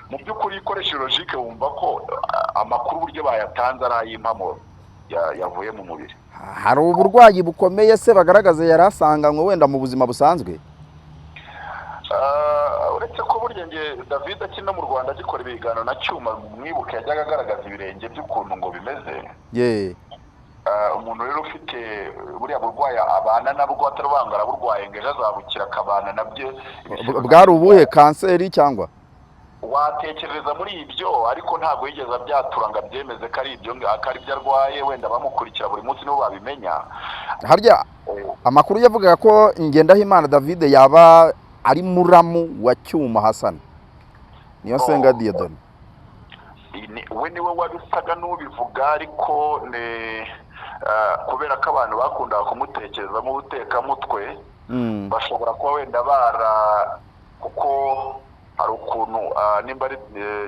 mu by'ukuri ikoresha logique wumva ko amakuru uburyo bayatanze ari ay'impamo yavuye mu mubiri. hari uburwayi bukomeye se bagaragaza yari asanganywe wenda mu buzima busanzwe? uretse ko burya nge David akina mu Rwanda agikora ibiganiro na Cyuma, mwibuke yajyaga agaragaza ibirenge by'ukuntu ngo bimeze. Umuntu rero ufite buriya burwayi abana nabwo atarubangara burwaye ngo ejo azabukira akabana nabyo. Bwari ubuhe, kanseri cyangwa? Watekereza muri ibyo, ariko ntabwo yigeze abyatura ngo abyemeze ko ari ibyo arwaye, wenda bamukurikira buri munsi nibo babimenya. Harya amakuru yavugaga ko Ngendahimana David yaba ari muramu wa Cyuma Hassan, niyo Senga Dieudonné. We niwe wabisaga n'ubivuga, ariko kubera ko abantu bakundaga kumutekerezamo ubutekamutwe, bashobora kuba wenda kuko hari ukuntu nimba ari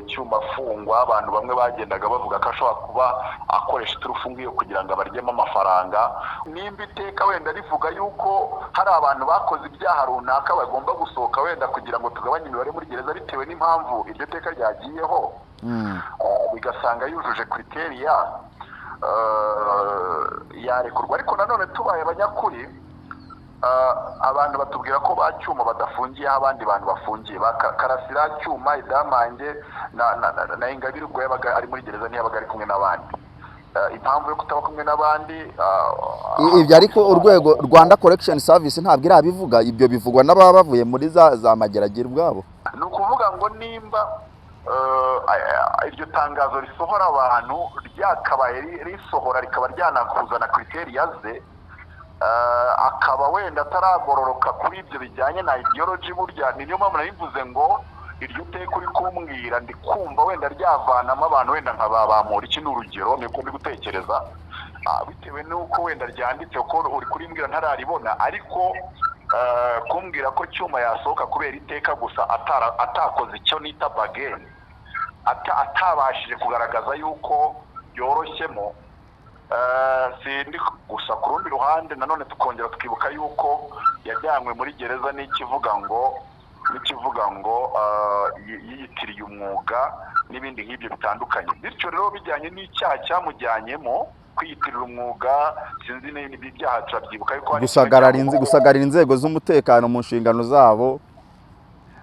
Cyuma afungwa, abantu bamwe bagendaga bavuga ko ashobora kuba akoresha iturufu ngiyo kugira ngo abaryemo amafaranga. Nimba iteka wenda rivuga yuko hari abantu bakoze ibyaha runaka bagomba gusohoka wenda kugira ngo tugabanye imibare muri gereza bitewe n'impamvu iryo teka ryagiyeho, bigasanga yujuje kriteriya, yarekurwa. Ariko nanone tubaye abanyakuri, abantu batubwira ko ba Cyuma badafungiye aho abandi bantu bafungiye. Karasira, Cyuma, Idamange na Ingabire ubwo yabaga ari muri gereza ntiyabaga ari kumwe n'abandi. Impamvu yo kutaba kumwe n'abandi ibyo, ariko urwego Rwanda Correction Service ntabwo irabivuga, ibyo bivugwa n'ababa bavuye muri za mageragere ubwabo. Ni ukuvuga ngo nimba iryo tangazo risohora abantu ryakabaye risohora rikaba ryanakuzana kriteriya ze, akaba wenda ataragororoka kuri ibyo bijyanye na ideology, burya niyo mpamvu nabivuze ngo iryo teka uri kumbwira ndi kumva wenda ryavanamo abantu wenda nka babamura. Iki ni urugero niko ndi gutekereza, bitewe n'uko wenda ryanditse ko uri kurimbwira ntararibona, ariko kumbwira ko Cyuma yasohoka kubera iteka gusa atakoze icyo nita bageni, atabashije kugaragaza yuko yoroshyemo. Sindi gusa ku rundi ruhande nanone tukongera tukibuka yuko yajyanywe muri gereza n'ikivuga ngo yiyitiriye umwuga n'ibindi nk'ibyo bitandukanye. Bityo rero bijyanye n'icyaha cyamujyanyemo kwiyitirira umwuga, sinzi n'ibindi byaha turabyibuka yuko gusagarira inzego z'umutekano mu nshingano zabo.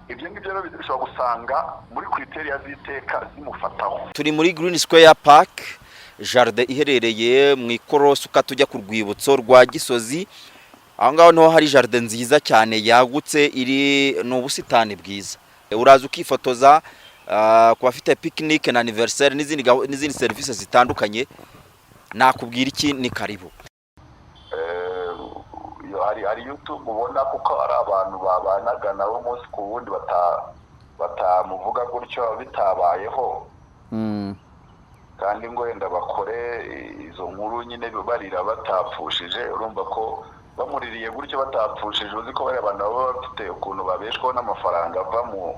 Ibyo ngibyo rero bishobora gusanga muri kriteriya z'iteka zimufataho. Turi muri Green Square Park, jardin iherereye mu ikorosi ukatujya ku rwibutso rwa Gisozi. Aho ngaho niho hari jardin nziza cyane yagutse, iri n'ubusitani bwiza. Uraza ukifotoza ku bafite picnic na anniversaire n'izindi services zitandukanye. Nakubwira iki, ni karibu. Hari YouTube ubona kuko ari abantu babanaga nabo umunsi ku wundi batamuvuga gutyo bitabayeho, kandi ngo wenda bakore izo nkuru nyine barira batapfushije. Urumva ko bamuririye gutyo batapfushije, uzi ko bari abantu baba bafite ukuntu babeshwaho n'amafaranga ava mu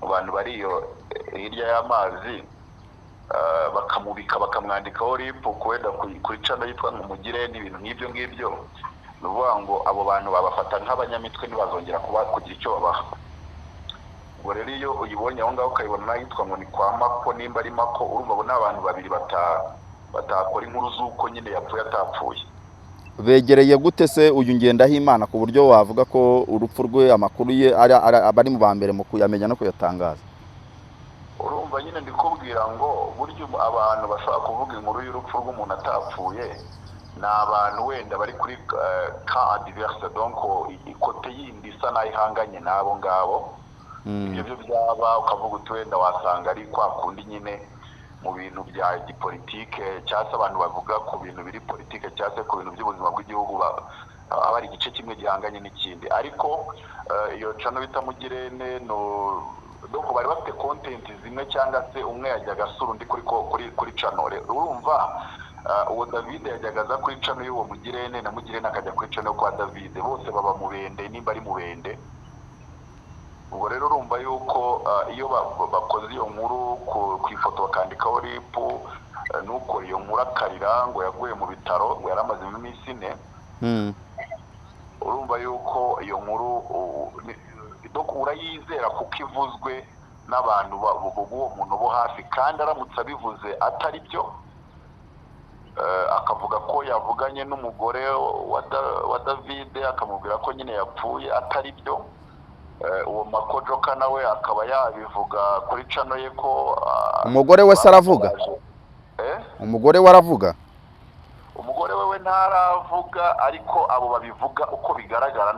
bantu bari hirya y'amazi, bakamubika bakamwandikaho ripu kwenda kuri channel yitwa Mugire n'ibintu nk'ibyo ngibyo. Nuvuga ngo abo bantu babafata nk'abanyamitwe ntibazongera kugira icyo babaha. Ubwo rero iyo uyibonye aho ngaho ukayibona yitwa ngo ni kwa Mako, nimba ari Mako, urumva abo n'abantu babiri batakora inkuru z'uko nyine yapfuye atapfuye. Begereye gute se uyu Ngendahimana ku buryo wavuga ko urupfu rwe amakuru ye abari mu ba mbere mu kuyamenya no kuyatangaza? Urumva nyine ndikubwira ngo buryo abantu bashaka kuvuga inkuru y'urupfu rw'umuntu atapfuye ni abantu wenda bari kuri ka adverse, donc ikote yindi isa n'ayihanganye n'abo ngabo. Ibyo byaba ukavuga uti wenda wasanga ari kwa kundi nyine mu bintu bya politike, cyangwa se abantu bavuga ku bintu biri politike cyangwa se ku bintu by'ubuzima bw'igihugu, aba ari igice kimwe gihanganye n'ikindi. Ariko iyo channel bita Mugirene donc bari bafite content zimwe, cyangwa se umwe yajyaga asura undi kuri channel. Urumva uwo David yajyaga aza kuri channel y'uwo Mugirene na Mugirene akajya kuri channel kwa David, bose baba Mubende nimba ari Mubende. Ubwo rero urumva yuko iyo bakoze iyo nkuru ku ifoto bakandikaho ripu, nuko iyo nkuru akarira ngo yaguye mu bitaro ngo yaramaze iminsi 4, urumva yuko iyo nkuru urayizera kuko ivuzwe n'abantu b'uwo muntu bo hafi, kandi aramutse abivuze atari byo, akavuga ko yavuganye n'umugore wa David akamubwira ko nyine yapfuye atari byo, uwo Makojoka nawe akaba yabivuga kuri cano ye ko umugore we aravuga, umugore we aravuga, umugore we ntaravuga, ariko abo babivuga uko bigaragara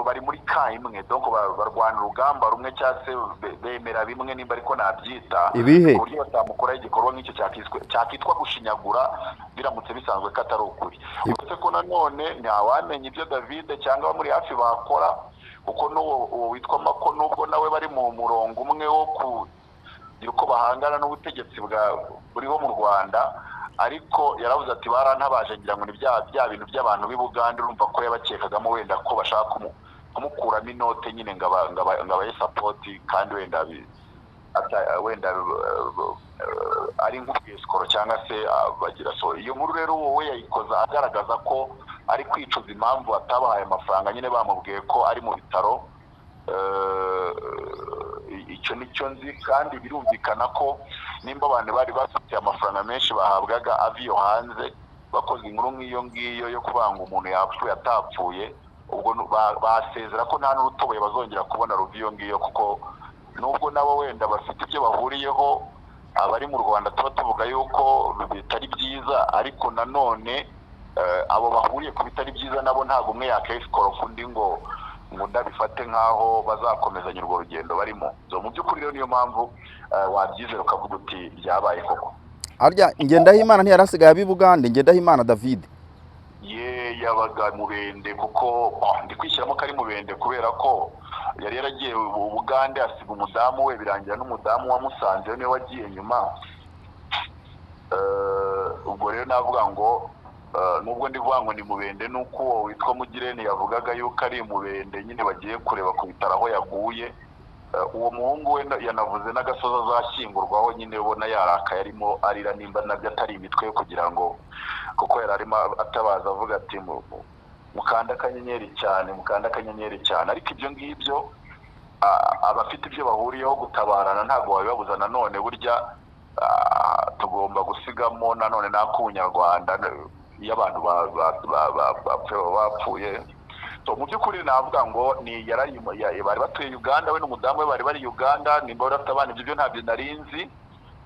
bari muri ka imwe, donc barwana urugamba rumwe cyangwa se bemera bimwe, nimba ariko nabyita ibihe ku buryo batamukora igikorwa nk'icyo cyakitwa gushinyagura biramutse bisanzwe ko atari ukuri. Uretse ko nanone ntawamenya ibyo David cyangwa muri hafi bakora, kuko n'uwo witwa Mako nubwo nawe bari mu murongo umwe wo kugira uko bahangana n'ubutegetsi buriho mu Rwanda, ariko yaravuze ati barantabaje ngira ngo ni bya bintu by'abantu b'i Buganda, urumva ko yabakekagamo wenda ko bashaka kumukuramo inote nyine ngo abaye sapoti, kandi wenda ari nk'ubwisikoro cyangwa se bagira so. Iyo nkuru rero wowe yayikoza agaragaza ko ari kwicuza impamvu atabahaye amafaranga, nyine bamubwiye ko ari mu bitaro. Icyo nicyo nzi, kandi birumvikana ko nimba abantu bari bafite amafaranga menshi bahabwaga aviyo hanze, bakoze inkuru nk'iyo ngiyo yo kubanga umuntu yapfuye atapfuye, ubwo basezera ko nta n'urutoboye bazongera kubona ruviyo ngiyo, kuko nubwo nabo wenda bafite ibyo bahuriyeho, abari mu Rwanda tuba tuvuga yuko bitari byiza, ariko nanone abo bahuriye ku bitari byiza nabo ntabwo umwe yakesikora undi ngo ndabifate nk'aho bazakomezanya urwo rugendo barimo. Mu by'ukuri rero niyo mpamvu wabyizera ukavuga uti byabaye koko. Harya Ngendahimana ntiyarasigaye abi Bugande, Ngendahimana David yabaga mu Bende, kuko ndi kwishyiramo ko ari mu Bende kubera ko yari yaragiye Bugande asiga umudamu we, birangira n'umudamu wamusanze niwe wagiye nyuma. Ubwo rero navuga ngo nubwo ndivuga ngo ni mu Bende, nuko uwo witwa Mugirene yavugaga yuko ari mu Bende nyine bagiye kureba ku bitaro aho yaguye. Uwo muhungu we yanavuze n'agasozi azashyingurwaho, nyine ubona yarakaye arimo arira, nimba nabyo atari imitwe yo kugira ngo, kuko yari arimo atabaza avuga ati mukanda akanyenyeri cyane. Ariko ibyo ngibyo abafite ibyo bahuriyeho gutabarana ntabwo babibabuza. Nanone burya tugomba gusigamo nanone n'ak'ubunyarwanda iyo abantu bapfuye. Mu by'ukuri navuga ngo bari batuye Uganda, we n'umudamu we bari bari Uganda, nimba bafite abana ibyo ntabyo narinzi,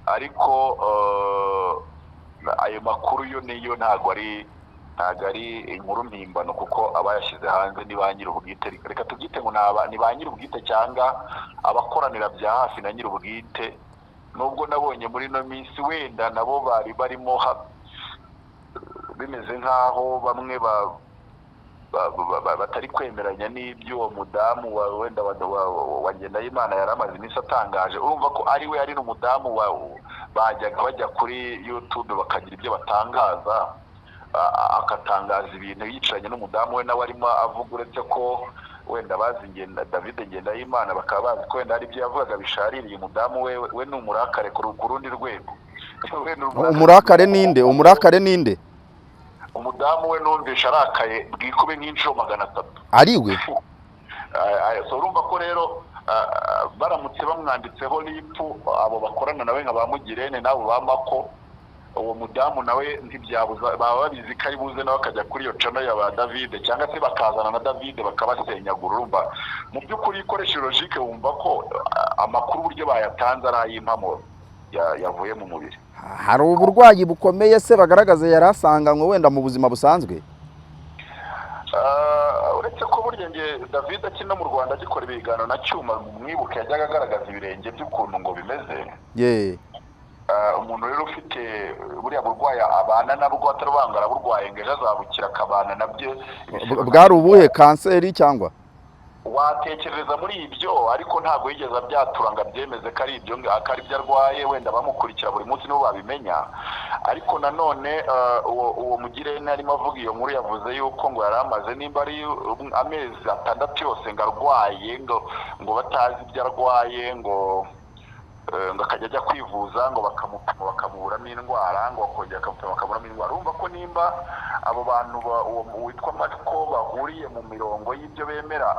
ariko ayo makuru yo niyo ntabwo ari inkuru mpimbano, kuko abayashyize hanze ni ba nyir'ubwite. Reka tubyite ngo ni ba nyir'ubwite cyangwa abakoranira bya hafi na nyir'ubwite, nubwo nabonye muri ino minsi wenda nabo bari barimo bimeze nk'aho bamwe batari kwemeranya n'iby'uwo mudamu wenda wa Ngendahimana yari amaze iminsi atangaje. Urumva ko ari we ari n'umudamu bajyaga bajya kuri YouTube bakagira ibyo batangaza, akatangaza ibintu yicaranye n'umudamu we nawe arimo avuga, uretse ko wenda bazi David Ngendahimana bakaba bazi ko wenda hari ibyo yavugaga bishaririye umudamu we ni umurakare ku rundi rwego. Umurakare ninde? Umudamu we numvisha arakaye bwikube nk'inshuro 300. Ari we? So urumva ko rero baramutse bamwanditseho lipu abo bakorana nawe nka ba Mugirene nabo ba Mako, uwo mudamu nawe ntibyabuza, baba babizi ko ari buze nawe akajya kuri iyo channel ya ba David, cyangwa se bakazana na David bakabasenyagura. Urumva mu by'ukuri ikoresha logique, wumva ko amakuru uburyo bayatanze ari ay'impamo yavuye mu mubiri. Hari uburwayi bukomeye se bagaragaza yari asanganywe wenda mu buzima busanzwe? Uretse ko burya David akina mu Rwanda agikora ibiganiro na Cyuma, mwibuke yajyaga agaragaza ibirenge by'ukuntu ngo bimeze. Umuntu rero ufite buriya burwayi abana nabwo atarubangara burwaye ngo ejo azabukira akabana nabyo. Bwari ubuhe, kanseri cyangwa? Watekereza muri ibyo, ariko ntabwo yigeze abyatura ngo abyemeze ko ari ibyo arwaye, wenda bamukurikira buri munsi nibo babimenya. Ariko nanone uwo Mugirene arimo avuga iyo nkuru yavuze yuko ngo yari amaze nimba ari amezi 6 yose ngo arwaye, ngo batazi ibyo arwaye, ngo ngo akajya ajya kwivuza ngo bakamupima bakamuburamo indwara ngo bakongera bakamupima bakaburamo indwara. Urumva ko nimba abo bantu witwa Marco bahuriye mu mirongo y'ibyo bemera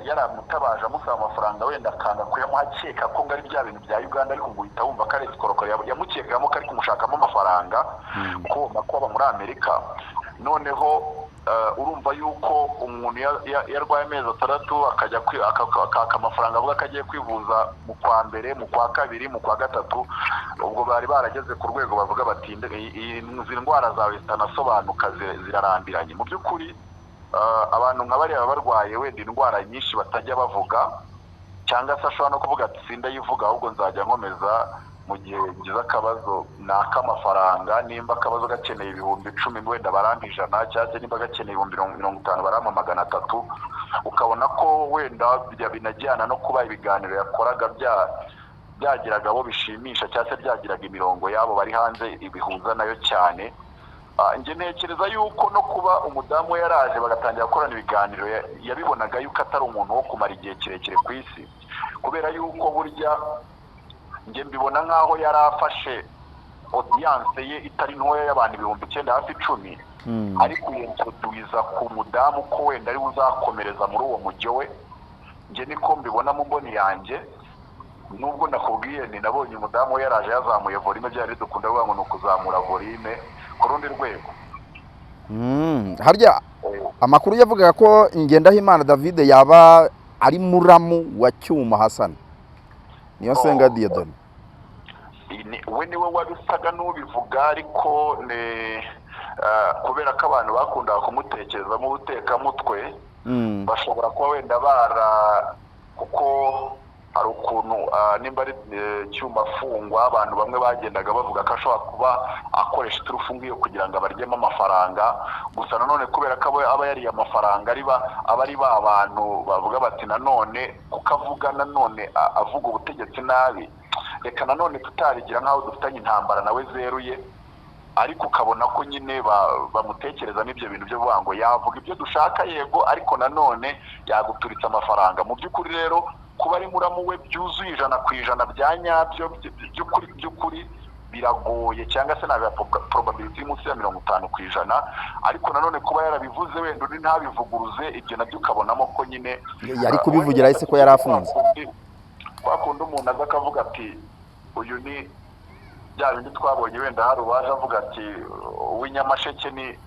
yaramutabaje amusaba amafaranga wenda akanga kuyamuhakeka ko ngo ari bya bintu bya Uganda, ariko ngo uhita wumva ko ari sikorokoro yamukekamo ko ari kumushakamo amafaranga ko aba muri Amerika. Noneho urumva yuko umuntu yarwaye amezi 6 akajya akaka amafaranga avuga ko agiye kwivuza mu kwa mbere, mu kwa kabiri, mu kwa gatatu, ubwo bari barageze ku rwego bavuga bati izi ndwara zawe zitanasobanuka zirarambiranye. Mu by'ukuri abantu nka bariya barwaye wenda indwara nyinshi batajya bavuga, cyangwa se ashobora no kuvuga ati sindayivuga ahubwo nzajya nkomeza mu gihe ngize akabazo n'akamafaranga, nimba akabazo gakeneye 10,000 wenda barampa 100, cyangwa nimba gakeneye 50,000 barampa 300. ukabona ko wenda binajyana no kuba ibiganiro yakoraga byagiraga abo bishimisha, cyangwa se byagiraga imirongo yabo bari hanze ibihuza nayo cyane. Nge ntekereza yuko no kuba umudamu yaraje bagatangira gukorana ibiganiro yabibonaga yuko atari umuntu wo kumara igihe kirekire ku isi, kubera yuko burya nge mbibona nk'aho yari afashe audience ye itari ntoya y'abantu 9,000 hafi 10, ariko yintroduiza ku mudamu ko wenda ari uzakomereza muri uwo mujyo we. Nge niko mbibona mu mboni yanjye, nubwo nakubwiye ni nabonye umudamu yaraje yazamuye volume, byari dukunda kuvuga ngo ni ukuzamura volume ku rundi rwego. Harya amakuru yavugaga ko Ngendahimana David yaba ari muramu wa Cyuma Hassan, niyo Senga Dieudonné. We niwe wabisaga n'ubivuga, ariko kubera ko abantu bakundaga kumutekereza mu butekamutwe, bashobora kuba wenda kuko hari ukuntu nimba ari Cyuma afungwa, abantu bamwe bagendaga bavuga ko ashobora kuba akoresha iturufu ngiyo kugira ngo abaryemo amafaranga. Gusa nanone kubera ko aba yariye amafaranga aba ari ba bantu bavuga bati nanone kuko avuga nanone avuga ubutegetsi nabi, reka nanone tutarigira nk'aho dufitanye intambara nawe zeruye, ariko ukabona ko nyine bamutekereza n'ibyo bintu byo kuvuga ngo yavuga ibyo dushaka yego, ariko nanone yaguturitsa amafaranga. Mu by'ukuri rero kuba ari muramu we byuzuye 100% bya nyabyo by'ukuri biragoye, cyangwa se naga probability munsi ya 50%, ariko nanone kuba yarabivuze wenda undi ntabivuguruze, ibyo nabyo ukabonamo ko nyine yari kubivugira ese ko yari afunze. Wakunda umuntu aza akavuga ati uyu ni bya bindi twabonye wenda hari uwaje avuga ati uw'inyamasheke ni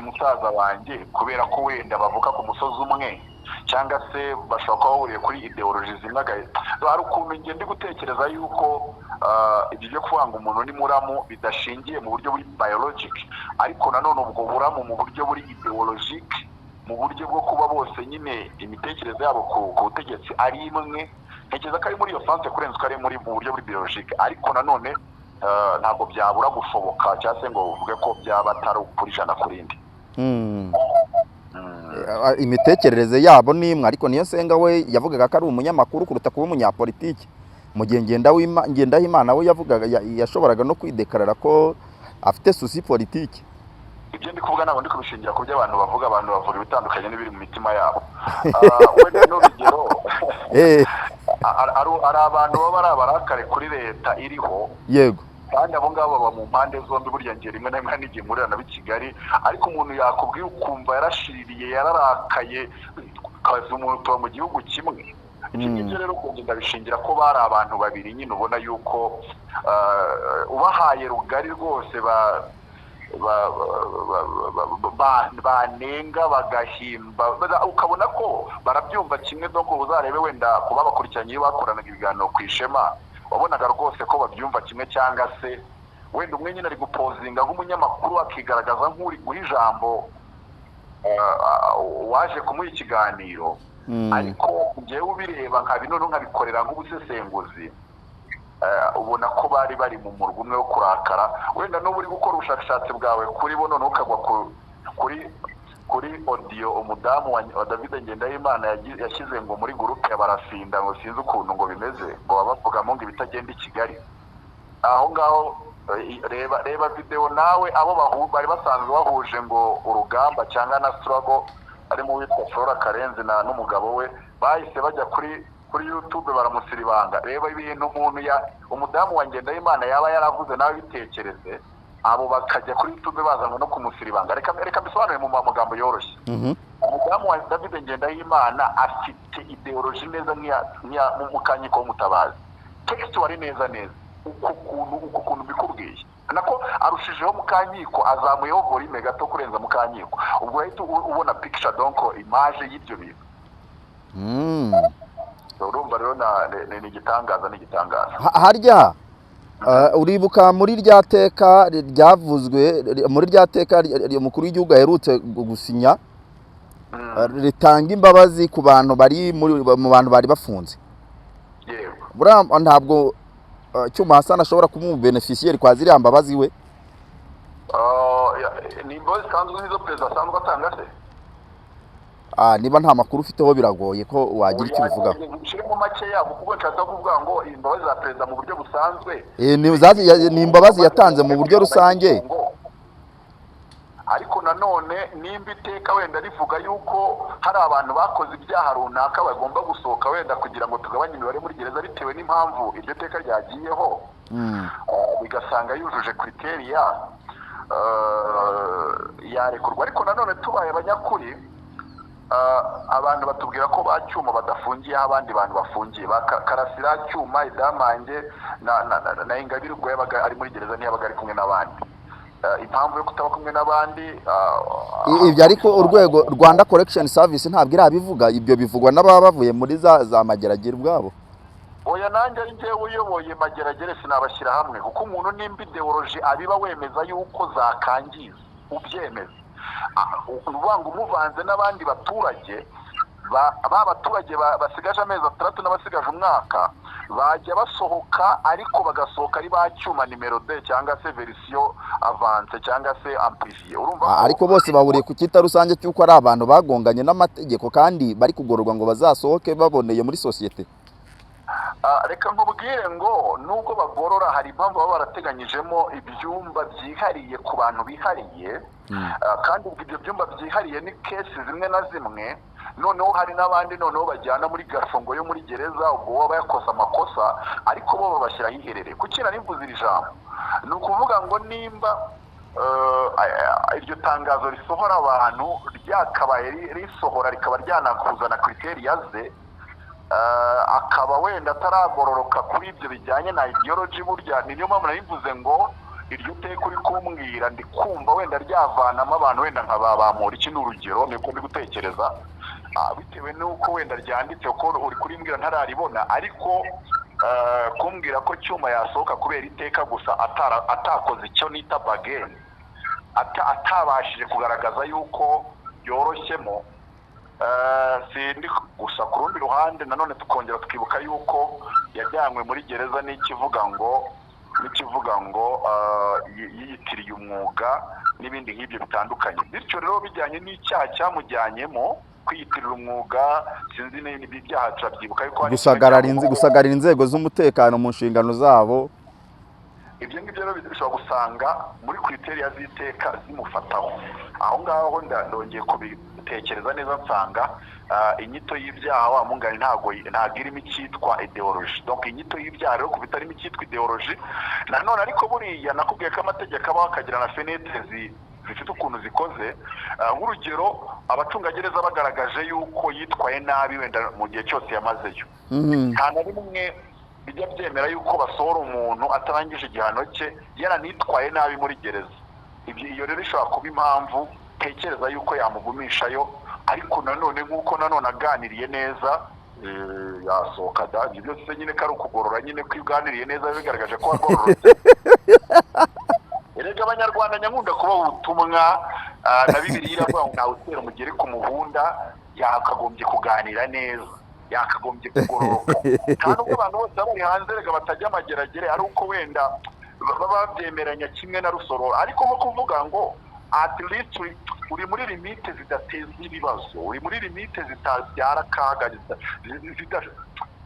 musaza wanjye, kubera ko wenda bavuka ku musozi umwe, cyangwa se bashobora kuba bahuriye kuri ideology zimwe. Hari ukuntu ngende gutekereza yuko ibyo byo kuvuga ngo umuntu ni muramu bidashingiye mu buryo buri biologic, ariko nanone ubwo buramu mu buryo buri ideologic, mu buryo bwo kuba bose nyine imitekerereze yabo ku butegetsi ari imwe. Ntekereza ko ari muri iyo sanse kurenza ko ari muri mu buryo buri biologic, ariko nanone ntabwo byabura gushoboka, cyangwa se ngo uvuge ko byaba atari ukuri 100%. Imitekerereze yabo ni imwe, ariko niyo Senga we yavugaga ko ari umunyamakuru kuruta kuba umunyapolitiki. Mu gihe Ngendahimana we yavugaga yashoboraga no kwidekarara ko afite susi politiki. Ibyo ndi kuvuga ntabwo ndi kubishingira ku byo abantu bavuga ibitandukanye n'ibiri mu mitima yabo. Wenda n'urugero ari abantu baba ari abarakare kuri leta iriho, yego, kandi abo ngabo baba mu mpande zombi. Burya ngiye rimwe na rimwe n'igihe murira na Kigali, ariko umuntu yakubwiye ukumva yarashiririye yararakaye, kaza umuntu tuba mu gihugu kimwe. Ibyo ngibyo rero kugenda bishingira ko bari abantu babiri nyine ubona yuko ubahaye rugari rwose banenga bagahimba, ukabona ko barabyumva kimwe. Doko uzarebe wenda kuba bakurikiranye iyo bakoranaga ibiganiro ku Ishema, wabonaga rwose ko babyumva kimwe, cyangwa se wenda umwe nyine ari gupozinga nk'umunyamakuru akigaragaza nk'uri guha ijambo waje kumuha ikiganiro, ariko njyewe ubireba nkabikorera nk'ubusesenguzi, ubona ko bari mu murwa umwe wo kurakara. Wenda n'ubu uri gukora ubushakashatsi bwawe kuri bo, noneho ukagwa kuri audio umudamu wa David Ngendahimana yashyize ngo muri groupe ya Barafinda, ngo sinzi ukuntu ngo bimeze, ngo babavugamo ngo ibitagenda i Kigali. Aho ngaho reba video nawe abo bari basanzwe bahuje ngo urugamba cyangwa na struggle, ari mu witwa Flora Karenzi n'umugabo we, bahise bajya kuri kuri YouTube baramusiribanga. Reba ibintu umudamu wa Ngendahimana yaba yaravuze nawe bitekereze, abo bakajya kuri YouTube bazanwa no kumusiribanga. Reka bisobanure mu magambo yoroshye. Umudamu wa David Ngendahimana afite ideology neza nk'iya Mukanyiko w'Umutabazi. Text wari neza uko kuntu bikubwiye nako arushijeho Mukanyiko, azamuyeho volume gato kurenza Mukanyiko, ubwo ahita ubona picture donc image y'ibyo bintu. Urumva rero ni igitangaza harya uribuka muri rya teka ryavuzwe, muri rya teka umukuru w'igihugu aherutse gusinya ritanga imbabazi ku bantu bari mu bantu bari bafunze. Yego, ntabwo Cyuma Hassan ashobora kuba umubeneficiaire kwa ziriya mbabazi we? Ni imbabazi sanzwe nizo perezida asanzwe atanga se? Niba nta makuru ufiteho biragoye ko wagira icyo ubivugaho. Mu make yabo kuko nshaka kuvuga ngo imbabazi za perezida mu buryo busanzwe ni imbabazi yatanze mu buryo rusange, ariko nanone nimba iteka wenda rivuga yuko hari abantu bakoze ibyaha runaka bagomba gusohoka wenda kugira ngo tugabanye imibare muri gereza bitewe n'impamvu iryo teka ryagiyeho, bigasanga yujuje kriteriya, yarekurwa. Ariko nanone tubaye abanyakuri, abantu batubwira ko ba Cyuma badafungiye abandi bantu bafungiye, Karasira, Cyuma, Idamange na Ingabire ubwo yabaga ari muri gereza ntiyabaga ari kumwe n'abandi. Impamvu yo kutaba kumwe n'abandi ibyo ariko urwego Rwanda Correction Service ntabwo irabivuga, ibyo bivugwa n'ababa bavuye muri za mageragere ubwabo. Oya, nanjye ari njyewe uyoboye mageragere sinabashyira hamwe, kuko umuntu nimba ideology abiba wemeza yuko zakangiza ubyemeza, uvuga ngo umuvanze n'abandi baturage, baturage basigaje amezi 6 n'abasigaje umwaka bajya basohoka, ariko bagasohoka ari ba Cyuma nimero 2 cyangwa se version avance cyangwa se amplifié. Urumva ariko bose bahuriye ku kita rusange cy'uko ari abantu bagonganye n'amategeko kandi bari kugororwa ngo bazasohoke baboneye muri societe. Reka nkubwire ngo nubwo bagorora hari impamvu baba barateganyijemo ibyumba byihariye ku bantu bihariye, kandi ibyo byumba byihariye ni case zimwe na zimwe. Noneho hari n'abandi noneho bajyana muri gafungo yo muri gereza, ubwo waba yakoze amakosa ariko bo babashyira hiherereye. Kukira nimvuze iri jambo ni ukuvuga ngo nimba iryo tangazo risohora abantu ryakabaye risohora rikaba ryanakuzana kriteriya ze, akaba wenda ataragororoka kuri ibyo bijyanye na ideology, burya niyo mpamvu nabivuze ngo iryo teka uri kumbwira ndi kumva wenda ryavanamo abantu wenda nkababamura. Iki ni urugero niko ndi gutekereza, bitewe n'uko wenda ryanditse ko uri kurimbwira ntararibona, ariko kumbwira ko Cyuma yasohoka kubera iteka gusa atakoze icyo nita bageni, atabashije kugaragaza yuko yoroshyemo. Sindi gusa ku rundi ruhande nanone tukongera tukibuka yuko yajyanywe muri gereza n'ikivuga ngo yiyitiriye umwuga n'ibindi nk'ibyo bitandukanye. Bityo rero bijyanye n'icyaha cyamujyanyemo kwiyitirira umwuga, sinzi n'ibindi byaha turabyibuka yuko gusagarira inzego z'umutekano mu nshingano zabo. Ibyo ngibyo rero bishobora gusanga muri kriteriya z'iteka zimufataho. Aho ngaho ndongeye kubitekereza neza, nsanga inyito y'ibyaha wa mungani ntago irimo icyitwa ideology. Donc inyito y'ibyaha rero kuba itarimo icyitwa ideology nanone, ariko buriya nakubwiye ko amategeko abaho akagira na fenetre zifite ukuntu zikoze. Nk'urugero, abacungagereza bagaragaje yuko yitwaye nabi wenda mu gihe cyose yamazeyo, nta na rimwe bijya byemera yuko basohora umuntu atarangije igihano cye yaranitwaye nabi muri gereza. Iyo rero ishobora kuba impamvu tekereza yuko yamugumishayo, ariko nanone nk'uko nanone aganiriye neza yasohoka da. Ibyo byose nyine ko ari ukugorora, nyine ko uganiriye neza bigaragaje ko wagororotse. Erega abanyarwanda nyakunda kubaha ubutumwa na Bibiliya iravuga ngo ntawe utera umugeri ku muhunda, yakagombye kuganira neza, yakagombye kugororoka. Kandi ubwo abantu bose bari hanze rega batajya amageragere, ari uko wenda baba babyemeranya kimwe na Rusoro, ariko nko kuvuga ngo at least uri muri limite zidateza ibibazo, uri muri limite zitabyara akaga,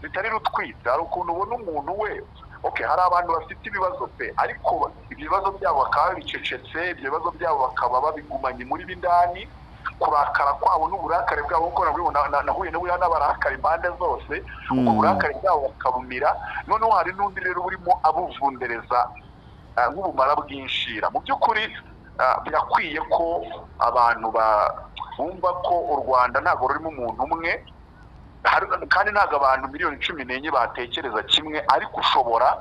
zitari rutwite. Hari ukuntu ubona umuntu we okay, hari abantu bafite ibibazo pe, ariko ibyo bibazo byabo bakaba bicecetse, ibyo bibazo byabo bakaba babigumanye muri bindani, kurakara kwabo n'uburakare bwabo kuko nahuye n'abarakara impande zose ubwo burakare bwabo bakabumira noneho hari n'undi rero burimo abuvundereza nk'ubumara bw'inshira mu by'ukuri birakwiye ko abantu bumva ko u Rwanda ntabwo rurimo umuntu umwe kandi ntabwo abantu miliyoni 14 batekereza kimwe ariko ushobora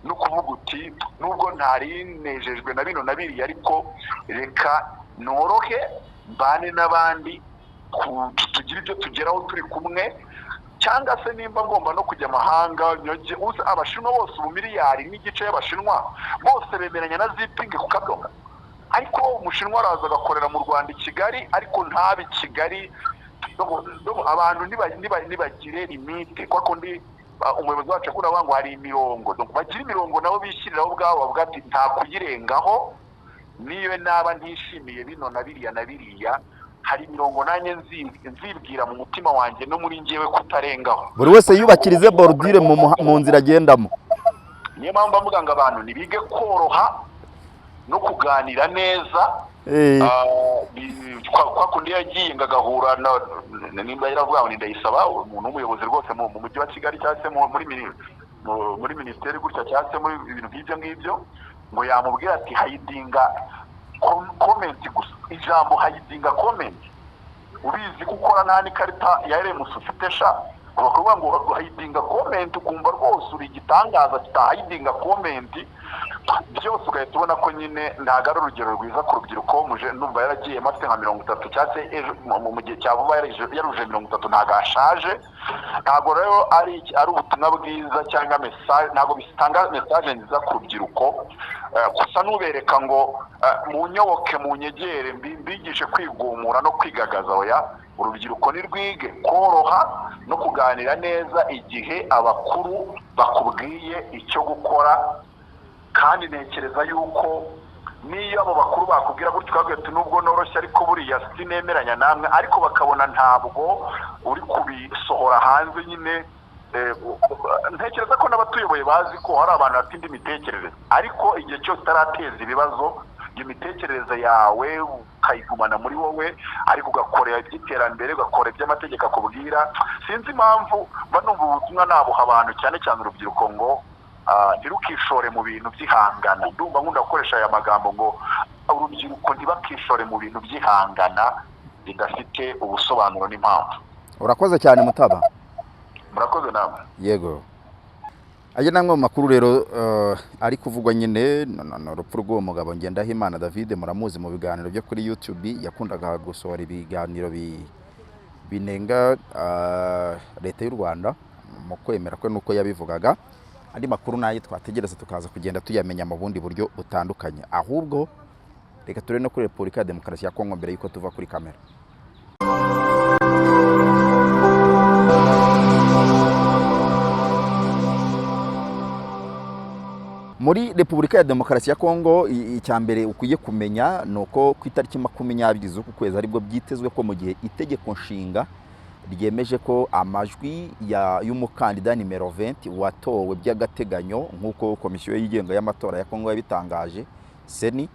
no kuvuga uti nubwo ntari nejejwe na bino na biriya ariko reka norohe mbane n'abandi tugira ibyo tugeraho turi kumwe cyangwa se nimba ngomba no kujya amahanga abashinwa bose ubu miliyari n'igice y'abashinwa bose bemeranya na zipingi ku kadoga ariko umushinwa araza agakorera mu Rwanda i Kigali ariko ntabe Kigali abantu nibagire limite kwa kundi umuyobozi wacu akura ngo hari imirongo bagira imirongo nabo bishyiriraho ubwabo bavuga ati nta kuyirengaho niyo naba ntishimiye bino na biriya hari imirongo nanjye nzibwira mu mutima wanjye no muri njyewe kutarengaho buri wese yubakirize borudire mu nzira agendamo niyo mpamvu mvuga ngo abantu nibige koroha no kuganira neza kwa kundi yagiye ngagahura nimba yaravuga ngo ndayisaba umuntu w'umuyobozi rwose mu mujyi wa Kigali cyangwa se muri minisiteri gutya cyangwa se muri ibintu nk'ibyo ngibyo ngo yamubwira ati hayidinga comment gusa ijambo hayidinga comment ubizi gukora nta n'ikarita ya RMS ufite sha bakavuga ngo hayidinga comment ukumva rwose uri igitangaza kitahayidinga comment byose ugahita ubona ko nyine ntabwo ari urugero rwiza ku rubyiruko numva yaragiye afite nka 30 cyangwa se mu gihe cya vuba yaruje 30 ntabwo ashaje ntabwo rero ari ubutumwa bwiza cyangwa message ntabwo bitanga message nziza ku rubyiruko gusa nubereka ngo munyoboke munyegere mbigishe kwigumura no kwigagaza oya urubyiruko nirwige koroha no kuganira neza igihe abakuru bakubwiye icyo gukora kandi ntekereza yuko niyo abo bakuru bakubwira gutyo twabwete nubwo noroshye ariko buriya sinemeranya namwe ariko bakabona ntabwo uri kubisohora hanze nyine ntekereza ko n'abatuyoboye bazi ko hari abantu bafite indi mitekerereze ariko igihe cyose utarateza ibibazo iyo mitekerereze yawe ukayigumana muri wowe ariko ugakorera iby'iterambere ugakora iby'amategeko akubwira sinzi impamvu banumva ubutumwa nabuha abantu cyane cyane urubyiruko ngo ntirukishore mu bintu by'ihangana ndumva nkunda gukoresha aya magambo ngo urubyiruko ntibakishore mu bintu by'ihangana bidafite ubusobanuro n'impamvu. Urakoze cyane Mutaba. Murakoze namwe. Yego. Aje namwe mu makuru rero ari kuvugwa nyine n'urupfu rw'uwo mugabo Ngendahimana David muramuzi mu biganiro byo kuri YouTube yakundaga gusohora ibiganiro binenga leta y'u Rwanda mu kwemera ko nuko yabivugaga. Andi makuru nayo twategereza tukaza kugenda tuyamenya mu bundi buryo butandukanye. Ahubwo reka turene no kuri Repubulika ya Demokarasi ya Kongo mbere yuko tuva kuri kamera. Muri Repubulika ya Demokarasi ya Kongo icyambere ukwiye kumenya nuko ku itariki 20 z'uku kwezi aribwo byitezwe ko mu gihe itegeko nshinga ryemeje ko amajwi y'umukandida nimero 20 watowe by'agateganyo nkuko komisiyo yigenga y'amatora ya Kongo yabitangaje seni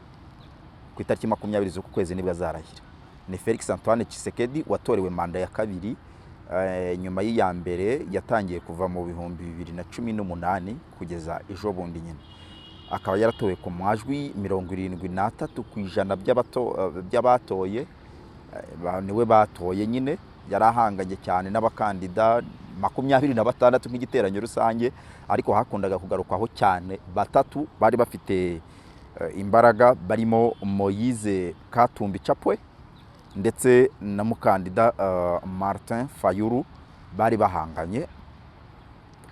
ku itariki 20 z'uku kwezi nibwo azarahira. Ni Felix Antoine Tshisekedi watorewe manda ya kabiri nyuma y'iya mbere yatangiye kuva mu 2018 kugeza ejo bundi nyine. Akaba yaratowe ku majwi 73% by'abatoye niwe batoye nyine yarahanganye cyane n'abakandida 26 nk'igiteranyo rusange ariko hakundaga kugarukwaho cyane batatu bari bafite imbaraga barimo Moise Katumbi Chapwe ndetse na mukandida Martin Fayulu bari bahanganye.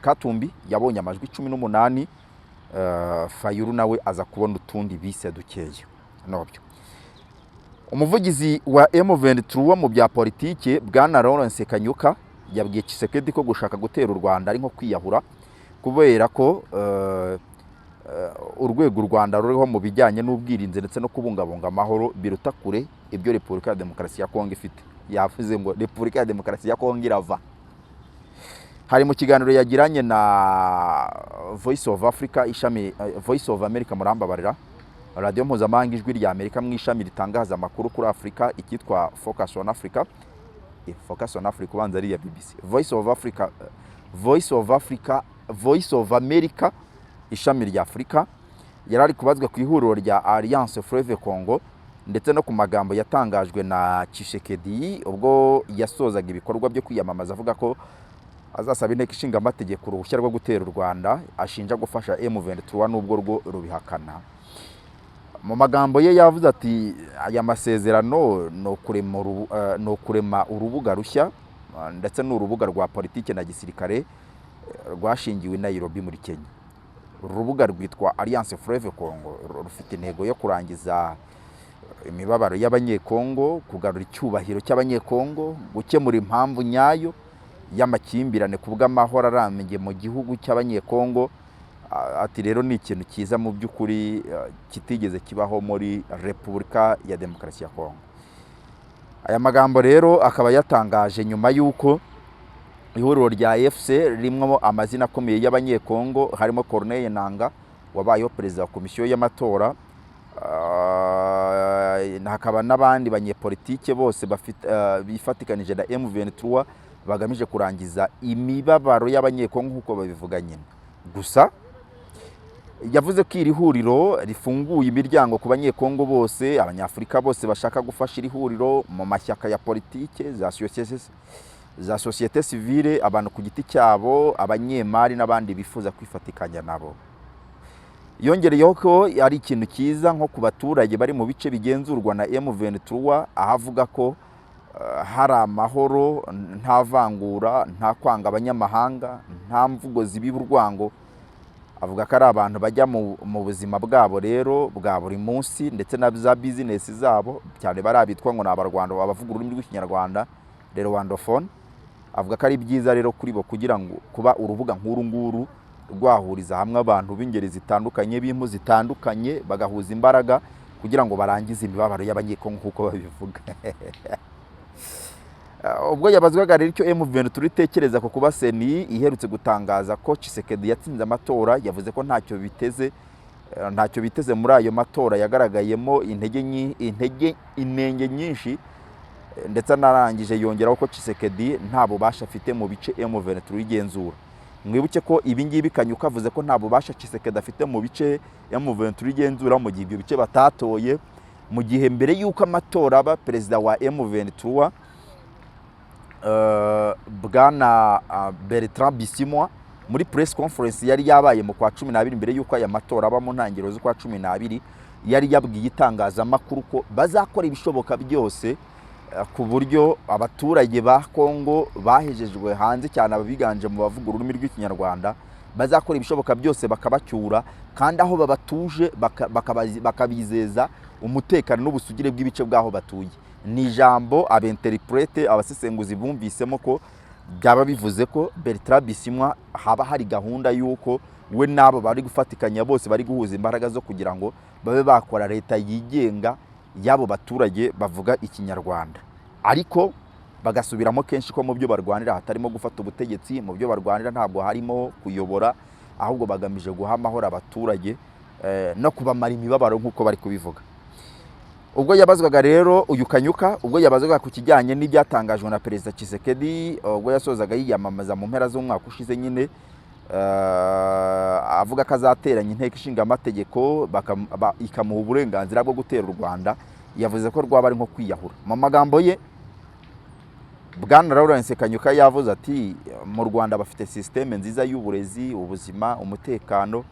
Katumbi yabonye amajwi 18 Fayulu nawe aza kubona utundi bise dukeye nobyo. Umuvugizi wa M23 mu bya politike bwana Lawrence Kanyuka yabwiye Tshisekedi ko gushaka gutera u Rwanda ari nko kwiyahura kubera ko urwego u Rwanda ruriho mu bijyanye n'ubwirinzi ndetse no kubungabunga amahoro biruta kure ibyo Repubulika ya Demokarasi ya Kongo ifite. Yavuze ngo Repubulika ya Demokarasi ya Kongo irava. Hari mu kiganiro yagiranye na Voice of Africa ishami Voice of America murambabarira radiyo mpuzamahanga ijwi rya Amerika mu ishami ritangaza amakuru kuri Afurika ikitwa Focus on Africa. Focus on Africa ubanza ari ya BBC. Voice of America ishami rya Afurika yarari kubazwa ku ihuriro rya Alliance Fleuve Congo ndetse no ku magambo yatangajwe na Tshisekedi ubwo yasozaga ibikorwa byo kwiyamamaza avuga ko azasaba inteko ishinga amategeko uruhushya rwo gutera u Rwanda ashinja gufasha M23 n'ubwo rwo rubihakana. Mu magambo ye yavuze ati aya masezerano no kurema urubuga rushya ndetse n'urubuga rwa politike na gisirikare rwashingiwe Nairobi muri Kenya. Urubuga rwitwa Alliance Fleuve Congo rufite intego yo kurangiza imibabaro y'abanyekongo, kugarura icyubahiro cy'abanyekongo, gukemura impamvu nyayo y'amakimbirane ku bw'amahoro arambye mu gihugu cy'abanyekongo. Ati rero ni ikintu cyiza mu by'ukuri kitigeze kibaho muri Repubulika ya Demokarasi ya Kongo. Aya magambo rero akaba yatangaje nyuma y'uko ihuriro rya AFC rimwe amazina akomeye y'abanyekongo harimo Corneille Nangaa wabayeho perezida wa komisiyo y'amatora, hakaba n'abandi banyepolitike bose bifatikanije na M23 bagamije kurangiza imibabaro y'abanyekongo nk'uko babivuga nyine. Gusa yavuze ko iri huriro rifunguye imiryango ku banyekongo bose, abanyafurika bose bashaka gufasha iri huriro mu mashyaka ya politike za societe civile, abantu ku giti cyabo, abanyemari n'abandi bifuza kwifatikanya nabo. Yongereyeho ko ari ikintu cyiza nko ku baturage bari mu bice bigenzurwa na M23, ahavuga ko hari amahoro, nta vangura, nta kwanga abanyamahanga, nta mvugo zibiba urwango. Avuga ko ari abantu bajya mu buzima bwabo rero bwa buri munsi ndetse na za business zabo, cyane barabitwa ngo n'abarwanda abavuga ururimi rw'ikinyarwanda rero Rwandophone. Avuga ko ari byiza rero kuri bo kugira ngo kuba urubuga nkuru nguru rwahuriza hamwe abantu b'ingeri zitandukanye, b'impu zitandukanye, bagahuza imbaraga kugira ngo barangize imibabaro y'abanyekongo nk'uko babivuga. Ubwo yabazwaga rero icyo M23 itekereza ko kuba Seni iherutse gutangaza ko Tshisekedi yatsinze amatora, yavuze ko ntacyo biteze muri ayo matora yagaragayemo inenge nyinshi, ndetse anarangije yongeraho ko Tshisekedi nta bubasha afite mu bice M23 igenzura. Mwibuke ko ibi ngibi Kanyuka avuze ko nta bubasha Tshisekedi afite mu bice M23 igenzura mu gihe ibyo bice batatoye, mu gihe mbere y'uko amatora aba perezida wa M23 Bwana Bertrand Bisimwa muri press conference yari yabaye mu kwa 12 mbere y'uko aya matora aba mu ntangiriro z'ukwa 12 yari yabwiye itangazamakuru ko bazakora ibishoboka byose ku buryo abaturage ba Kongo bahejejwe hanze cyane ababiganje mu bavuga ururimi rw'ikinyarwanda bazakora ibishoboka byose bakabacyura, kandi aho babatuje bakabizeza umutekano n'ubusugire bw'ibice bwaho batuye. Ni ijambo abenterprete abasesenguzi bumvisemo ko byaba bivuze ko Bertrand Bisimwa haba hari gahunda y'uko we nabo bari gufatikanya bose bari guhuza imbaraga zo kugira ngo babe bakora leta yigenga yabo baturage bavuga ikinyarwanda, ariko bagasubiramo kenshi ko mu byo barwanira hatarimo gufata ubutegetsi, mu byo barwanira ntabwo harimo kuyobora, ahubwo bagamije guha amahoro abaturage no kubamara imibabaro nk'uko bari kubivuga. Ubwo yabazwaga rero uyu Kanyuka, ubwo yabazwaga ku kijyanye n'ibyatangajwe na Perezida Tshisekedi ubwo yasozaga yiyamamaza mu mpera z'umwaka ushize nyine, avuga ko azateranya inteko ishinga amategeko ikamuha uburenganzira bwo gutera u Rwanda, yavuze ko rwaba ari nko kwiyahura. Mu magambo ye Bwana Lawrence Kanyuka yavuze ati mu Rwanda bafite systeme nziza y'uburezi, ubuzima, umutekano,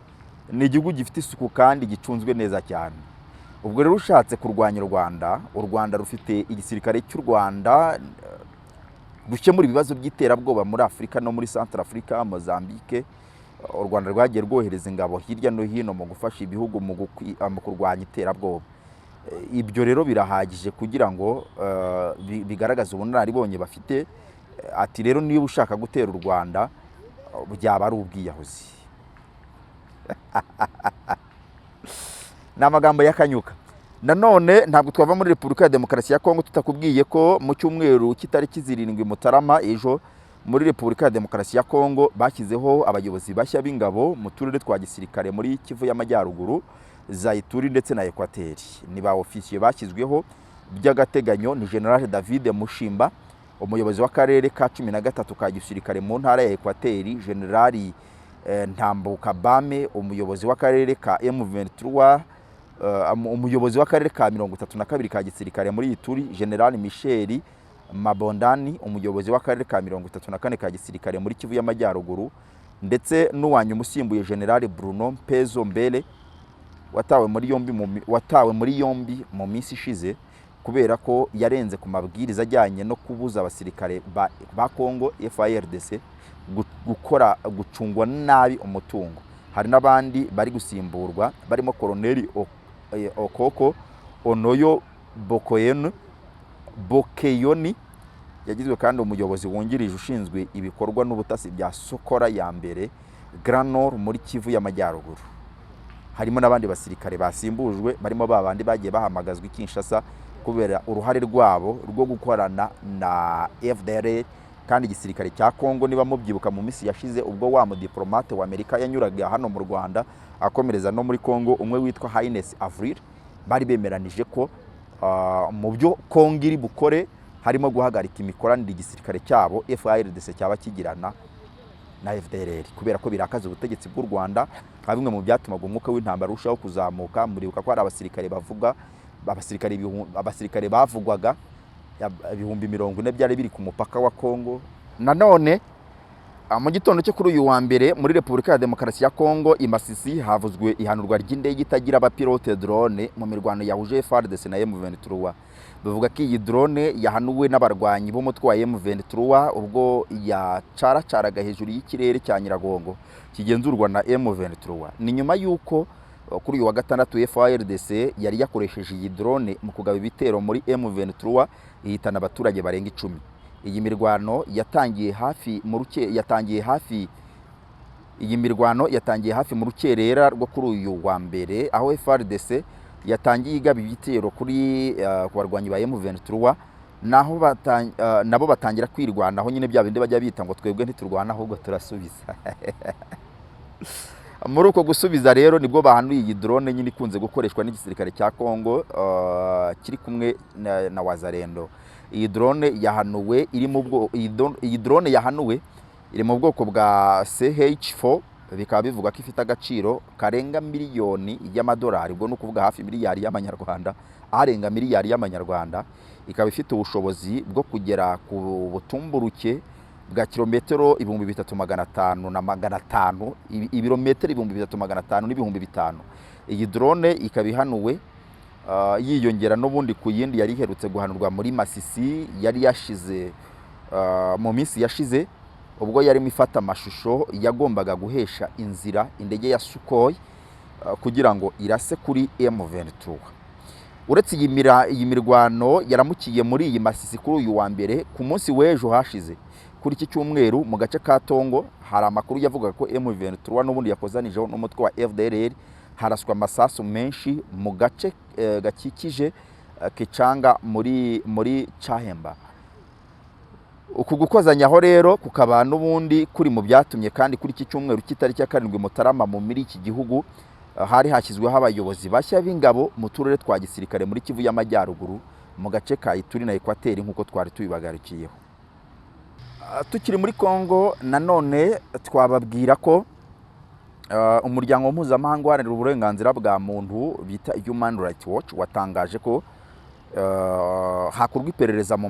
ni igihugu gifite isuku kandi gicunzwe neza cyane. Ubwo rero ushatse kurwanya u Rwanda rufite igisirikare cy'u Rwanda gukemura ibibazo by'iterabwoba muri Afurika no muri Central Africa, Mozambique. U Rwanda rwagiye rwohereza ingabo hirya no hino mu gufasha ibihugu mu kurwanya iterabwoba. Ibyo rero birahagije kugira ngo bigaragaze ubunararibonye bafite. Ati rero niba ushaka gutera u Rwanda byaba ari ubwiyahuzi. N'amagambo ya Kanyuka. Nanone ntabwo twava muri Repubulika ya Demokarasi ya Kongo tutakubwiye ko mu cyumweru kitari kizirindwi Mutarama ejo muri Repubulika ya Demokarasi ya Kongo bashyizeho abayobozi bashya b'ingabo mu turere twa gisirikare muri Kivu y'Amajyaruguru, za Ituri ndetse na Ekwateri. Ni ba ofisiye bashyizweho by'agateganyo ni General David Mushimba, umuyobozi w'akarere ka 13 ka gisirikare mu ntara ya Ekwateri, General Ntambuka Bame, umuyobozi w'akarere ka M23, umuyobozi w'akarere ka 32 ka gisirikare muri Ituri, General Michel Mabondani, umuyobozi w'akarere ka 34 ka gisirikare muri Kivu y'Amajyaruguru, ndetse n'uwanyu musimbuye General Bruno Pezo Mbele watawe muri yombi mu minsi ishize kubera ko yarenze ku mabwiriza ajyanye no kubuza abasirikare ba Kongo FARDC gucungwa nabi umutungo. Hari n'abandi bari gusimburwa barimo Colonel Okoko Onoyo Bokeyoni, yagizwe kandi umuyobozi wungirije ushinzwe ibikorwa n'ubutasi bya Sokora ya mbere Grand Nord muri Kivu y'Amajyaruguru. Harimo n'abandi basirikare basimbujwe barimo babandi bagiye bahamagazwa Kinshasa kubera uruhare rwabo rwo gukorana na FDLR. Kandi igisirikare cya Kongo niba mubyibuka mu minsi yashize ubwo wa mu diplomate wa Amerika yanyuraga hano mu Rwanda akomereza no muri Kongo, umwe witwa Highness Avril, bari bemeranije ko mu byo Kongo iri bukore harimo guhagarika imikoranire igisirikare cyabo FARDC cyaba kigirana na FDLR kubera ko birakaza ubutegetsi bw'u Rwanda. Nka bimwe mu byatumaga umwuka w'intambara urushaho kuzamuka. Muribuka ko hari abasirikare bavugwaga ibihumbi 40 byari biri ku mupaka wa Kongo. Nanone mu gitondo cyo kuri uyu wa mbere muri Repubulika ya Demokarasi ya Kongo i Masisi havuzwe ihanurwa ry'indege itagira abapilote drone mu mirwano yahuje FARDC na M23. Bavuga ko iyi drone yahanuwe n'abarwanyi b'umutwe wa M23 ubwo yacaracaraga hejuru y'ikirere cya Nyiragongo kigenzurwa na M23. Ni nyuma y'uko kuri uyu wa gatandatu FARDC yari yakoresheje iyi drone mu kugaba ibitero muri M23 ihitana abaturage barenga 10. Iyi mirwano yatangiye hafi mu rukerera rwo kuri uyu wa mbere, aho FARDC yatangiye igaba ibitero kuri ku barwanyi ba M23, naho nabo batangira kwirwanaho nyine bya bindi bajya bita ngo twebwe ntiturwana ahubwo turasubiza. Muri uko gusubiza rero nibwo bahanuye iyi drone nyine ikunze gukoreshwa n'igisirikare cya Kongo kiri kumwe na Wazalendo. Iyi drone yahanuwe iri mu bwoko bwa CH4, bikaba bivuga ko ifite agaciro karenga miliyoni y'amadolari, ubwo no kuvuga hafi miliyari y'amanyarwanda, arenga miliyari y'amanyarwanda. Ikaba ifite ubushobozi bwo kugera ku butumburuke bwa kilometero 3500 na 500, ibirometero 3500 n'ibihumbi 5. Iyi drone ikaba ihanuwe yiyongera n'ubundi ku yindi yari iherutse guhanurwa muri Masisi yari yashize mu minsi yashize, ubwo yarimo ifata amashusho yagombaga guhesha inzira indege ya Sukhoi kugira ngo irase kuri M23. Uretse iyi mirwano yaramukiye muri iyi Masisi kuri uyu wa mbere, ku munsi w'ejo hashize kuri iki cyumweru mu gace ka Tongo hari amakuru yavuga ko M23 n'ubundi yakozanijeho n'umutwe wa FDLR haraswa amasasu menshi mu gace gakikije Kichanga muri Chahemba. Uku gukozanyaho rero kukaba n'ubundi kuri mu byatumye kandi kuri iki cyumweru kitari cya 7 Mutarama mu muri iki gihugu hari hashyizweho abayobozi bashya b'ingabo mu turere twa gisirikare muri Kivu y'Amajyaruguru mu gace ka Ituri na Ekwateri nk'uko twari tubibagarukiyeho. Tukiri muri Kongo nanone twababwira ko umuryango mpuzamahanga uharanira uburenganzira bwa muntu bita Human Rights Watch watangaje ko hakorwa iperereza mu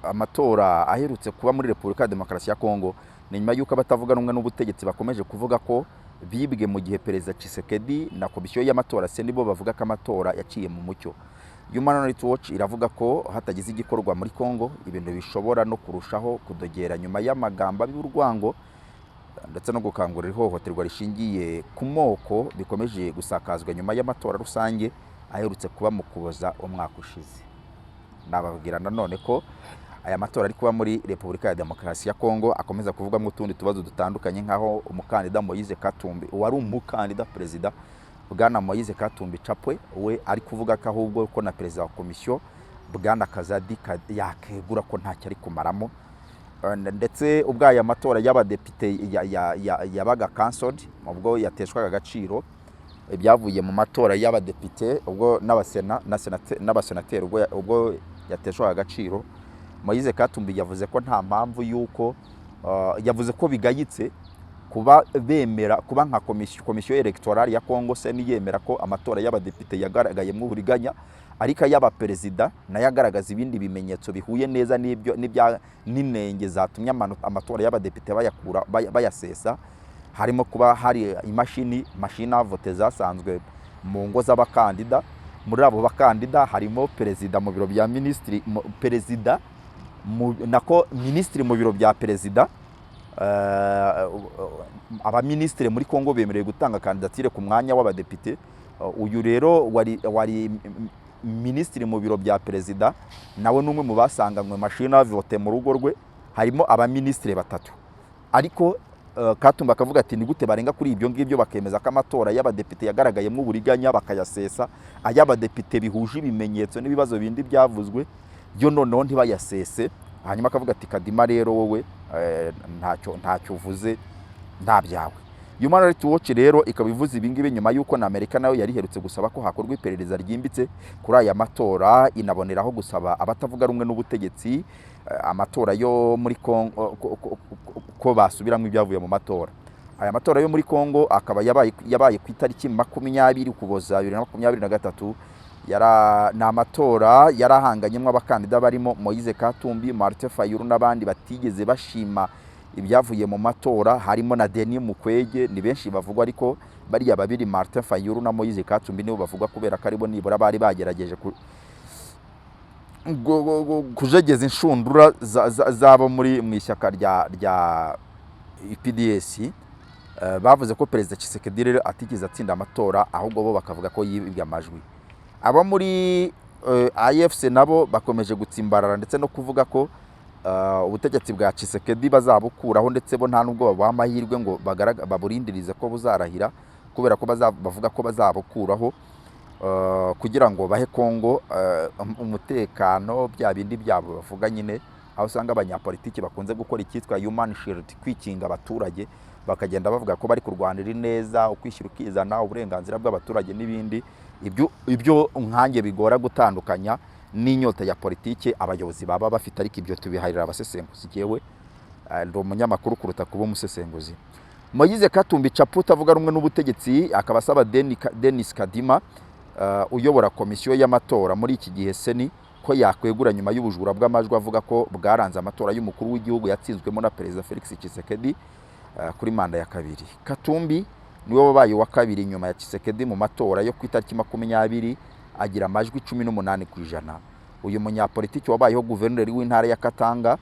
amatora aherutse kuba muri Repubulika ya Demokarasi ya Kongo, ni nyuma y'uko abatavuga rumwe n'ubutegetsi bakomeje kuvuga ko bibwe mu gihe Perezida Tshisekedi na komisiyo y'amatora nibo bavuga ko amatora yaciye mu mucyo. Human Rights Watch iravuga ko hatagize igikorwa muri Kongo ibintu bishobora no kurushaho kudogera nyuma y'amagambo y'urwango ndetse no gukangurira ihohoterwa rishingiye ku moko bikomeje gusakazwa nyuma y'amatora rusange aherutse kuba mu Kuboza umwaka ushize. Nababwira nanone ko aya matora ari kuba muri Repubulika ya Demokarasi ya Kongo akomeza kuvuga mu tundi tubazo dutandukanye, nkaho umukandida Moise Katumbi wari umukandida perezida Bwana Moise Katumbi Chapwe we ari kuvuga ko ahubwo ko na perezida wa komisiyo Bwana Kazadi yakegura ko ntacyo ari kumaramo. ndetse ubwo aya matora y'abadepite yabaga cancelled ubwo yateshwaga agaciro ibyavuye mu matora y'abadepite ubwo n'abasenateri ubwo yateshwaga agaciro, Moise Katumbi yavuze ko nta mpamvu y'uko yavuze ko bigayitse kuba nka komisiyo electorale ya Congo se niyemera ko amatora y'abadepite yagaragayemo uburiganya, ariko y'abaperezida nayo agaragaza ibindi bimenyetso bihuye neza n'inenge zatumye amatora y'abadepite bayasesa, harimo kuba hari machine vote zasanzwe mu ngo z'abakandida. Muri abo bakandida harimo perezida mu biro bya minisitiri, minisitiri mu biro bya perezida. Abaminisitiri muri Congo bemerewe gutanga kandidatire ku mwanya w'abadepite. Uyu rero wari minisitiri mu biro bya perezida, nawe n'umwe mu basanganywe machine vote mu rugo rwe. Harimo abaminisitiri 3, ariko Katumbi akavuga ati ni gute barenga kuri ibyo ngibyo bakemeza ko amatora y'abadepite yagaragayemo uburiganya bakayasesa, ay'abadepite bihuje ibimenyetso n'ibibazo bindi byavuzwe byo noneho ntibayasese. Hanyuma akavuga ati Kadima rero wowe ntacyo uvuze nta byawe. Human Rights Watch rero ikaba ivuze ibingibi nyuma y'uko na Amerika nayo yari iherutse gusaba ko hakorwa iperereza ryimbitse kuri aya matora, inaboneraho gusaba abatavuga rumwe n'ubutegetsi amatora yo muri Congo ko basubiramo ibyavuye mu matora. Aya matora yo muri Congo akaba yabaye ku itariki 20 Ukuboza 2023. Ni amatora yarahanganyemo abakandida barimo Moise Katumbi, Martin Fayulu n'abandi batigeze bashima ibyavuye mu matora, harimo na Denis Mukwege. Ni benshi bavugwa, ariko bariya babiri Martin Fayulu na Moise Katumbi nibo bavugwa kubera ko aribo nibura bari bagerageje kujegeza inshundura zabo mu ishyaka rya UPDS. Bavuze ko Perezida Tshisekedi rero atigeze atsinda amatora, ahubwo bo bakavuga ko yibwe amajwi. Abo muri AFC nabo bakomeje gutsimbarara ndetse no kuvuga ko ubutegetsi bwa Tshisekedi bazabukuraho, ndetse bo nta nubwo babaha amahirwe ngo baburindirize ko buzarahira, kubera ko bavuga ko bazabukuraho kugira ngo bahe Congo umutekano, bya bindi byabo bavuga nyine, aho usanga abanyapolitiki bakunze gukora icyitwa human shield, kwikinga abaturage, bakagenda bavuga ko bari kurwanira neza, ukwishyira ukizana, uburenganzira bw'abaturage n'ibindi. Ibyo nkange bigora gutandukanya n'inyota ya politike abayobozi baba bafite, ariko ibyo tubiharira abasesenguzi. Jewe ndi umunyamakuru kuruta kuba umusesenguzi. Moise Katumbi Chaputa avuga rumwe n'ubutegetsi akaba asaba Denis Kadima uyobora komisiyo y'amatora muri iki gihe seni ko yakwegura nyuma y'ubujura bw'amajwi avuga ko bwaranze amatora y'umukuru w'igihugu yatsinzwemo na Perezida Felix Tshisekedi kuri manda ya kabiri. Katumbi niwe wabaye wa kabiri nyuma ya Tshisekedi mu matora yo ku itariki 20 agira amajwi 18%. Uyu munyapolitiki wabayeho guverineri w'intara ya Katanga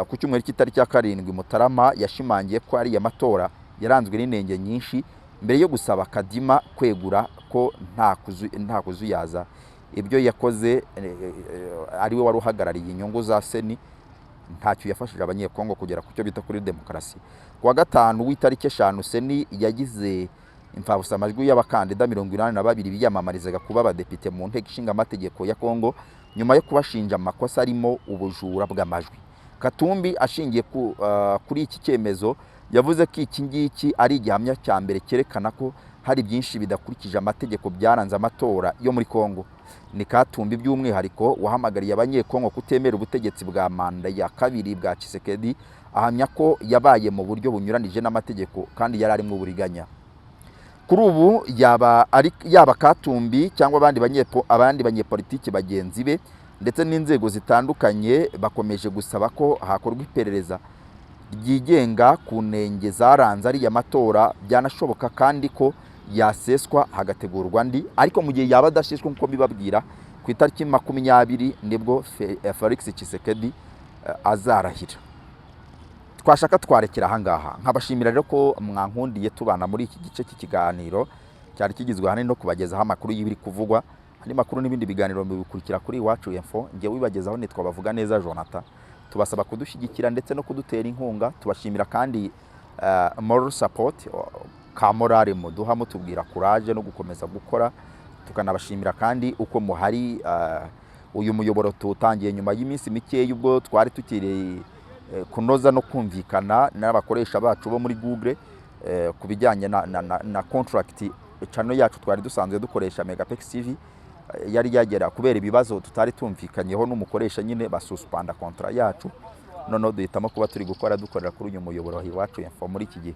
ku cyumweru cy'itariki ya 7 Mutarama yashimangiye ko ari amatora yaranzwe n'inenge nyinshi mbere yo gusaba Kadima kwegura ko nta kuzuyaza ibyo yakoze. Ari we wari uhagarariye inyungu za seni, ntacyo yafashije abanyekongo kugera ku cyo bita kuri demokarasi. Kuwa gatanu w'itariki 5 seni yagize imfabusa amajwi y'abakandida 82 biyamamarizaga kuba abadepite mu nteko ishinga amategeko ya Kongo nyuma yo kubashinja amakosa arimo ubujura bw'amajwi. Katumbi ashingiye kuri iki cyemezo yavuze ko iki ngiki ari igihamya cya mbere cyerekana ko hari byinshi bidakurikije amategeko byaranze amatora yo muri Kongo. Ni Katumbi by'umwihariko wahamagariye abanyekongo kutemera ubutegetsi bwa manda ya kabiri bwa Tshisekedi, ahamya ko yabaye mu buryo bunyuranije n'amategeko kandi yari arimo uburiganya. Kuri ubu yaba Katumbi cyangwa abandi banyepolitiki bagenzi be ndetse n'inzego zitandukanye bakomeje gusaba ko hakorwa iperereza ryigenga ku nenge zaranze ari amatora, byanashoboka kandi ko yaseswa hagategurwa andi, ariko mu gihe yaba adashishwe nko bibabwira ku itariki 20 nibwo Felix Tshisekedi azarahira. Twashaka twarekera ahangaha, nkabashimira rero ko mwankundiye tubana muri iki gice cy'ikiganiro cyari kigizwe hanini no kubagezaho amakuru y'ibiri kuvugwa. Andi makuru n'ibindi biganiro bikurikira kuri Iwacu Info. Ngiye wibagezaho nitwa bavuga neza Jonathan. Tubasaba kudushyigikira ndetse no kudutera inkunga. Tubashimira kandi moral support ka morale muduha mutubwira courage no gukomeza gukora. Tukanabashimira kandi uko muhari uyu muyoboro tutangiye nyuma y'iminsi mike y'ubwo twari tukiri kunoza no kumvikana n'abakoresha bacu bo muri Google ku bijyanye na contract channel yacu twari dusanzwe dukoresha Megapex TV yari yagera kubera ibibazo tutari tumvikanyeho n'umukoresha nyine basuspanda contract yacu, none duhitamo kuba turi dukorera kuri uyu muyoboro wa Iwacu Info. Muri iki gihe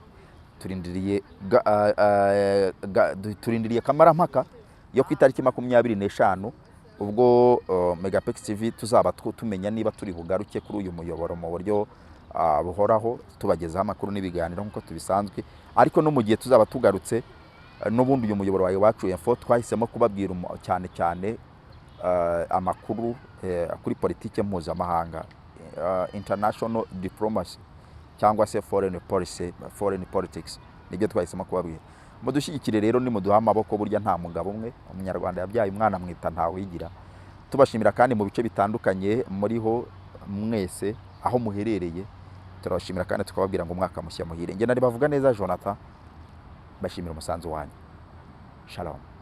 turindiriye kamarampaka yo ku itariki 25 ubwo Megapex TV tuzaba tumenya niba turi bugaruke kuri uyu muyoboro mu buryo buhoraho tubagezaho amakuru n'ibiganiro nk'uko tubisanzwe, ariko no mu gihe tuzaba tugarutse n'ubundi uyu muyoboro wa Iwacu Info twahisemo kubabwira cyane cyane amakuru kuri politike mpuzamahanga, international diplomacy cyangwa se foreign politics, nibyo twahisemo kubabwira. Mudushyigikire rero ni muduha amaboko, burya nta mugabo umwe, umunyarwanda yabyaye umwana mwita ntawigira. Tubashimira kandi mu bice bitandukanye muriho mwese aho muherereye, turabashimira kandi tukababwira ngo umwaka mushya muhire. Nge nari bavuga neza Jonathan, bashimira umusanzu wanyu. Shalom.